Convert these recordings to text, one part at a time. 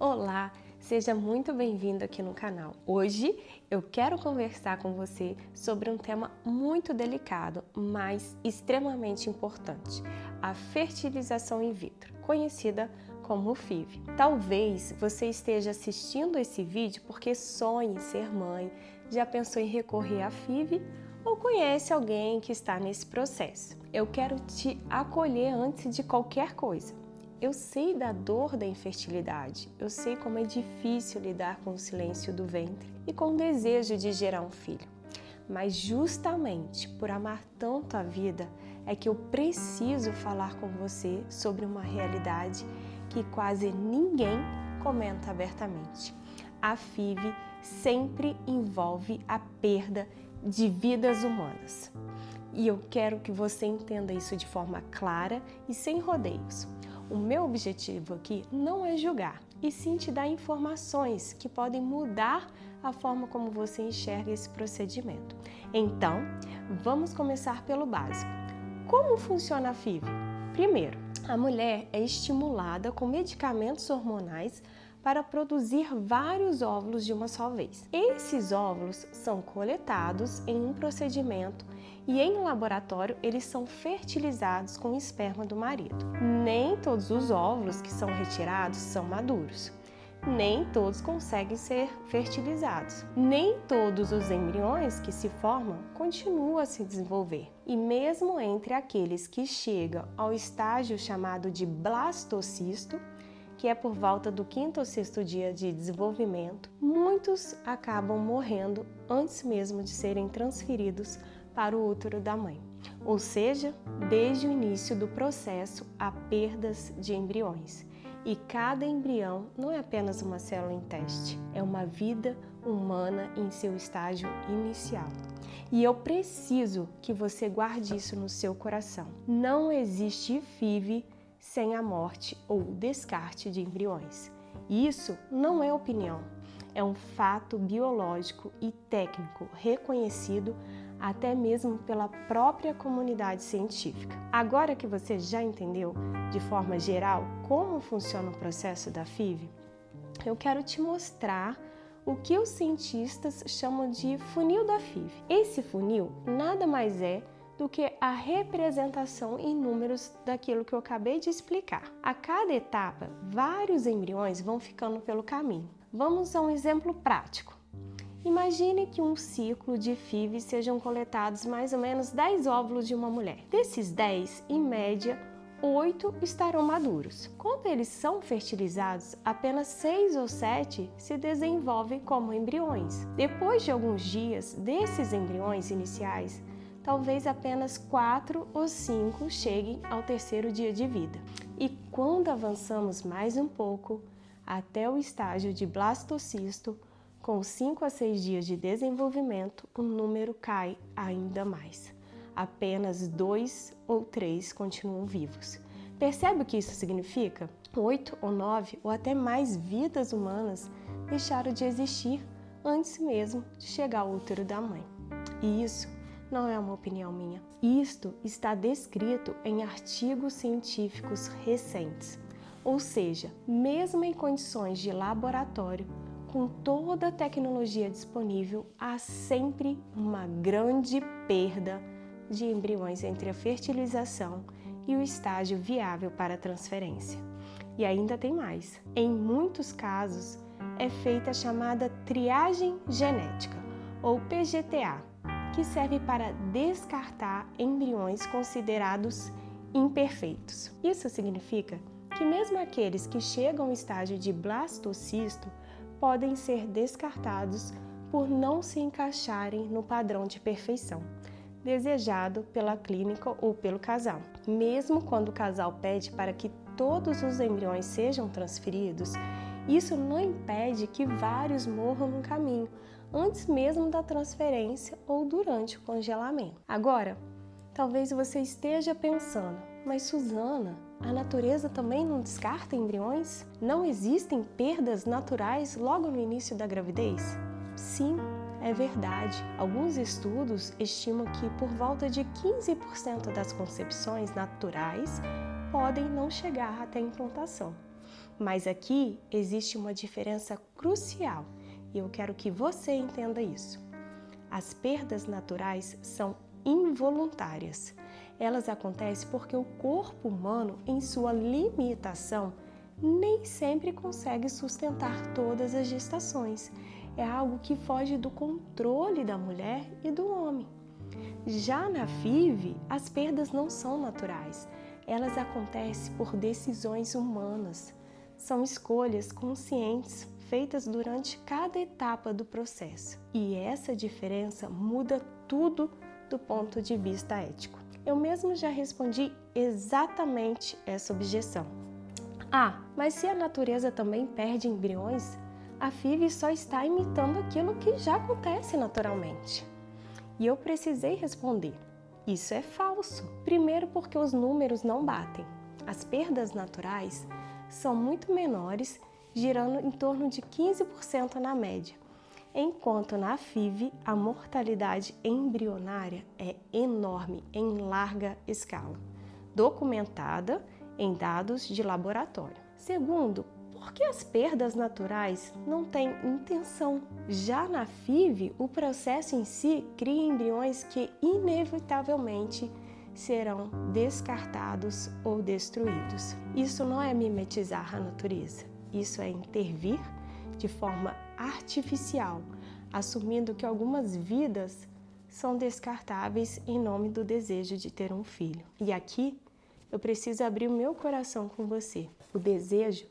Olá, seja muito bem-vindo aqui no canal. Hoje eu quero conversar com você sobre um tema muito delicado, mas extremamente importante: a fertilização in vitro, conhecida como FIV. Talvez você esteja assistindo esse vídeo porque sonha em ser mãe, já pensou em recorrer à FIV ou conhece alguém que está nesse processo. Eu quero te acolher antes de qualquer coisa. Eu sei da dor da infertilidade, eu sei como é difícil lidar com o silêncio do ventre e com o desejo de gerar um filho. Mas justamente por amar tanto a vida é que eu preciso falar com você sobre uma realidade que quase ninguém comenta abertamente. A FIV sempre envolve a perda de vidas humanas. E eu quero que você entenda isso de forma clara e sem rodeios. O meu objetivo aqui não é julgar, e sim te dar informações que podem mudar a forma como você enxerga esse procedimento. Então, vamos começar pelo básico. Como funciona a FIV? Primeiro, a mulher é estimulada com medicamentos hormonais para produzir vários óvulos de uma só vez. Esses óvulos são coletados em um procedimento e em laboratório eles são fertilizados com o esperma do marido. Nem todos os óvulos que são retirados são maduros. Nem todos conseguem ser fertilizados. Nem todos os embriões que se formam continuam a se desenvolver. E mesmo entre aqueles que chegam ao estágio chamado de blastocisto, que é por volta do 5º ou 6º dia de desenvolvimento, muitos acabam morrendo antes mesmo de serem transferidos para o útero da mãe. Ou seja, desde o início do processo há perdas de embriões. E cada embrião não é apenas uma célula em teste, é uma vida humana em seu estágio inicial. E eu preciso que você guarde isso no seu coração. Não existe FIV sem a morte ou descarte de embriões. Isso não é opinião, é um fato biológico e técnico reconhecido até mesmo pela própria comunidade científica. Agora que você já entendeu, de forma geral, como funciona o processo da FIV, eu quero te mostrar o que os cientistas chamam de funil da FIV. Esse funil nada mais é do que a representação em números daquilo que eu acabei de explicar. A cada etapa, vários embriões vão ficando pelo caminho. Vamos a um exemplo prático. Imagine que um ciclo de FIV sejam coletados mais ou menos 10 óvulos de uma mulher. Desses 10, em média, 8 estarão maduros. Quando eles são fertilizados, apenas 6 ou 7 se desenvolvem como embriões. Depois de alguns dias, desses embriões iniciais, talvez apenas 4 ou 5 cheguem ao 3º dia de vida. E quando avançamos mais um pouco, até o estágio de blastocisto, com 5 a 6 dias de desenvolvimento, o número cai ainda mais. Apenas 2 ou 3 continuam vivos. Percebe o que isso significa? 8 ou 9 ou até mais vidas humanas deixaram de existir antes mesmo de chegar ao útero da mãe. E isso não é uma opinião minha. Isto está descrito em artigos científicos recentes. Ou seja, mesmo em condições de laboratório, com toda a tecnologia disponível, há sempre uma grande perda de embriões entre a fertilização e o estágio viável para a transferência. E ainda tem mais. Em muitos casos, é feita a chamada triagem genética, ou PGTA, que serve para descartar embriões considerados imperfeitos. Isso significa que mesmo aqueles que chegam ao estágio de blastocisto podem ser descartados por não se encaixarem no padrão de perfeição desejado pela clínica ou pelo casal. Mesmo quando o casal pede para que todos os embriões sejam transferidos, isso não impede que vários morram no caminho, antes mesmo da transferência ou durante o congelamento. Agora, talvez você esteja pensando, mas Suzana, a natureza também não descarta embriões? Não existem perdas naturais logo no início da gravidez? Sim, é verdade. Alguns estudos estimam que por volta de 15% das concepções naturais podem não chegar até a implantação. Mas aqui existe uma diferença crucial e eu quero que você entenda isso. As perdas naturais são involuntárias. Elas acontecem porque o corpo humano, em sua limitação, nem sempre consegue sustentar todas as gestações. É algo que foge do controle da mulher e do homem. Já na FIV, as perdas não são naturais. Elas acontecem por decisões humanas. São escolhas conscientes feitas durante cada etapa do processo. E essa diferença muda tudo do ponto de vista ético. Eu mesmo já respondi exatamente essa objeção. Mas se a natureza também perde embriões, a FIV só está imitando aquilo que já acontece naturalmente. E eu precisei responder: isso é falso. Primeiro porque os números não batem. As perdas naturais são muito menores, girando em torno de 15% na média, enquanto na FIV a mortalidade embrionária é enorme em larga escala, documentada em dados de laboratório. Segundo, porque as perdas naturais não têm intenção. Já na FIV, o processo em si cria embriões que inevitavelmente serão descartados ou destruídos. Isso não é mimetizar a natureza, isso é intervir de forma artificial, assumindo que algumas vidas são descartáveis em nome do desejo de ter um filho. E aqui eu preciso abrir o meu coração com você. O desejo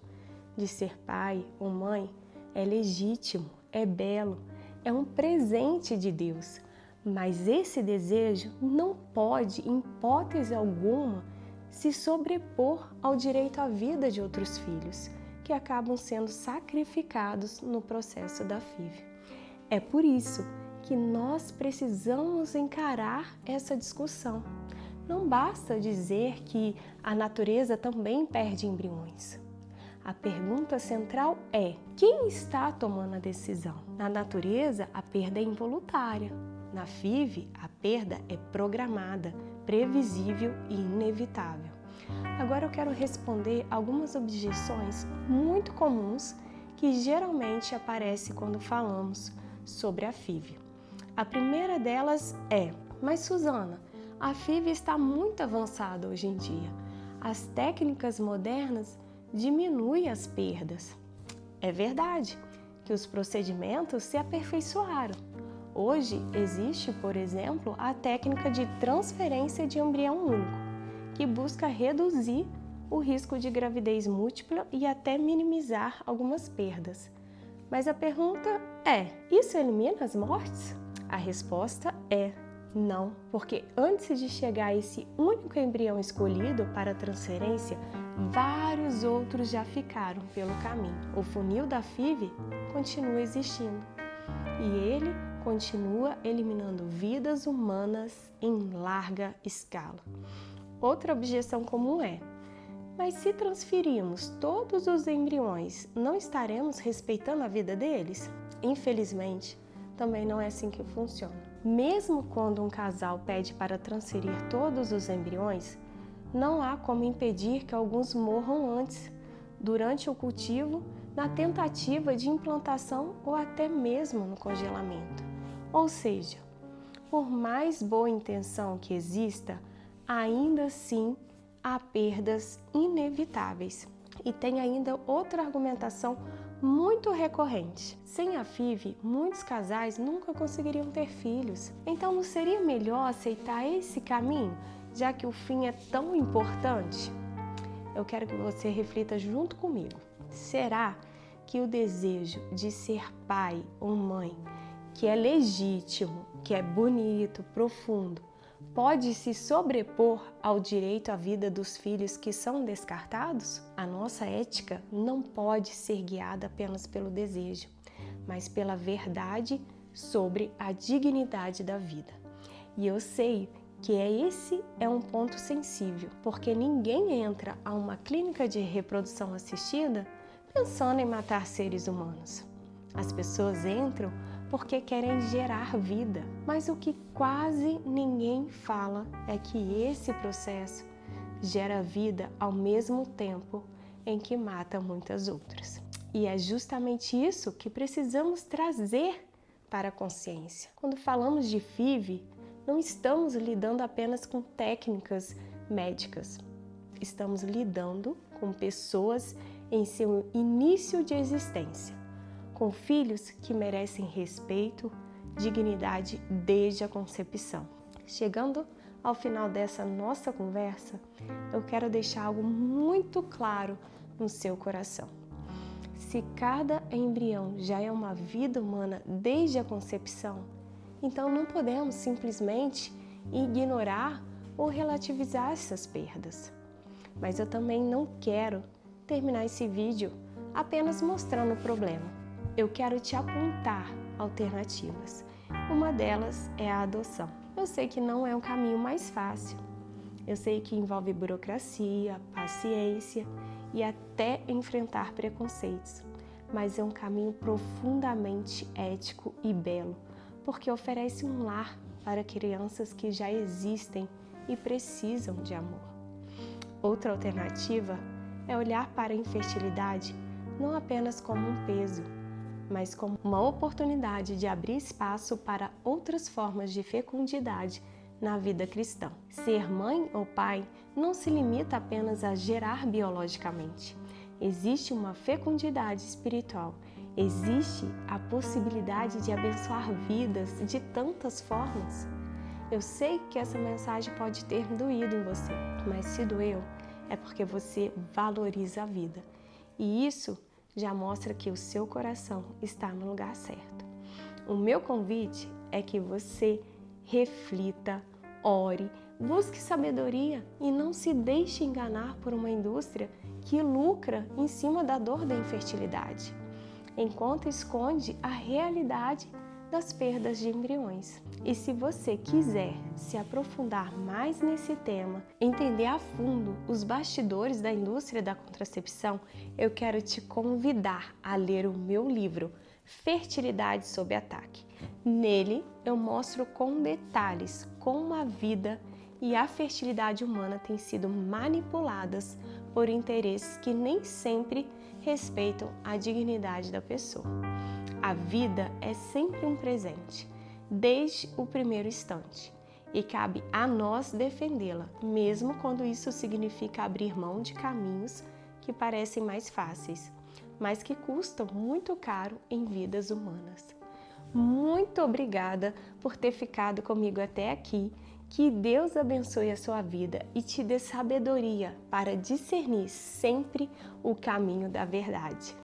de ser pai ou mãe é legítimo, é belo, é um presente de Deus. Mas esse desejo não pode, em hipótese alguma, se sobrepor ao direito à vida de outros filhos, que acabam sendo sacrificados no processo da FIV. É por isso que nós precisamos encarar essa discussão. Não basta dizer que a natureza também perde embriões. A pergunta central é: quem está tomando a decisão? Na natureza, a perda é involuntária. Na FIV, a perda é programada, previsível e inevitável. Agora eu quero responder algumas objeções muito comuns que geralmente aparecem quando falamos sobre a FIV. A primeira delas é: mas Suzana, a FIV está muito avançada hoje em dia. As técnicas modernas diminuem as perdas. É verdade que os procedimentos se aperfeiçoaram. Hoje existe, por exemplo, a técnica de transferência de embrião único, que busca reduzir o risco de gravidez múltipla e até minimizar algumas perdas. Mas a pergunta é: isso elimina as mortes? A resposta é não, porque antes de chegar a esse único embrião escolhido para a transferência, vários outros já ficaram pelo caminho. O funil da FIV continua existindo e ele continua eliminando vidas humanas em larga escala. Outra objeção comum é: mas se transferirmos todos os embriões, não estaremos respeitando a vida deles? Infelizmente, também não é assim que funciona. Mesmo quando um casal pede para transferir todos os embriões, não há como impedir que alguns morram antes, durante o cultivo, na tentativa de implantação ou até mesmo no congelamento. Ou seja, por mais boa intenção que exista, ainda assim há perdas inevitáveis. E tem ainda outra argumentação muito recorrente. Sem a FIV, muitos casais nunca conseguiriam ter filhos. Então não seria melhor aceitar esse caminho, já que o fim é tão importante? Eu quero que você reflita junto comigo. Será que o desejo de ser pai ou mãe, que é legítimo, que é bonito, profundo, pode se sobrepor ao direito à vida dos filhos que são descartados? A nossa ética não pode ser guiada apenas pelo desejo, mas pela verdade sobre a dignidade da vida. E eu sei que esse é um ponto sensível, porque ninguém entra a uma clínica de reprodução assistida pensando em matar seres humanos. As pessoas entram porque querem gerar vida, mas o que quase ninguém fala é que esse processo gera vida ao mesmo tempo em que mata muitas outras. E é justamente isso que precisamos trazer para a consciência. Quando falamos de FIV, não estamos lidando apenas com técnicas médicas. Estamos lidando com pessoas em seu início de existência, com filhos que merecem respeito, dignidade desde a concepção. Chegando ao final dessa nossa conversa, eu quero deixar algo muito claro no seu coração. Se cada embrião já é uma vida humana desde a concepção, então não podemos simplesmente ignorar ou relativizar essas perdas. Mas eu também não quero terminar esse vídeo apenas mostrando o problema. Eu quero te apontar alternativas. Uma delas é a adoção. Eu sei que não é o caminho mais fácil. Eu sei que envolve burocracia, paciência e até enfrentar preconceitos. Mas é um caminho profundamente ético e belo, porque oferece um lar para crianças que já existem e precisam de amor. Outra alternativa é olhar para a infertilidade não apenas como um peso, mas como uma oportunidade de abrir espaço para outras formas de fecundidade na vida cristã. Ser mãe ou pai não se limita apenas a gerar biologicamente. Existe uma fecundidade espiritual. Existe a possibilidade de abençoar vidas de tantas formas. Eu sei que essa mensagem pode ter doído em você, mas se doeu, é porque você valoriza a vida. E isso já mostra que o seu coração está no lugar certo. O meu convite é que você reflita, ore, busque sabedoria e não se deixe enganar por uma indústria que lucra em cima da dor da infertilidade, enquanto esconde a realidade das perdas de embriões. E se você quiser se aprofundar mais nesse tema, entender a fundo os bastidores da indústria da contracepção, eu quero te convidar a ler o meu livro Fertilidade sob Ataque. Nele eu mostro com detalhes como a vida e a fertilidade humana têm sido manipuladas por interesses que nem sempre respeitam a dignidade da pessoa. A vida é sempre um presente, desde o primeiro instante, e cabe a nós defendê-la, mesmo quando isso significa abrir mão de caminhos que parecem mais fáceis, mas que custam muito caro em vidas humanas. Muito obrigada por ter ficado comigo até aqui. Que Deus abençoe a sua vida e te dê sabedoria para discernir sempre o caminho da verdade.